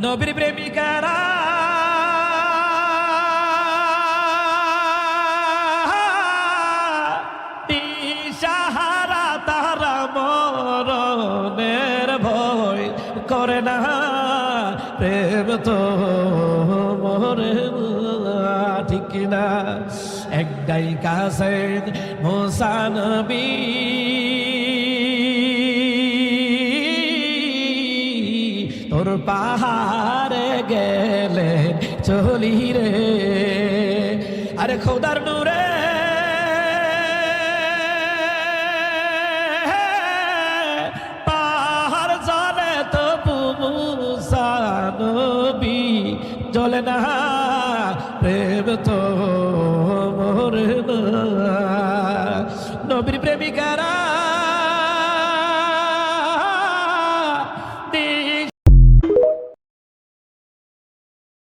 নবীর প্রেমিকারা দিশাহারা, তারা মরণের ভয় করে না, প্রেম তো মরে না, ঠিক না? একটাই কাছে মুসা নবী, তোর পাহাড়ে গেলে চলি রে, আরে খোদার নূরে পাহাড় জলে তো মুসা নবী জ্বলে না, প্রেম তো মরে না। নবীর প্রেমিকারা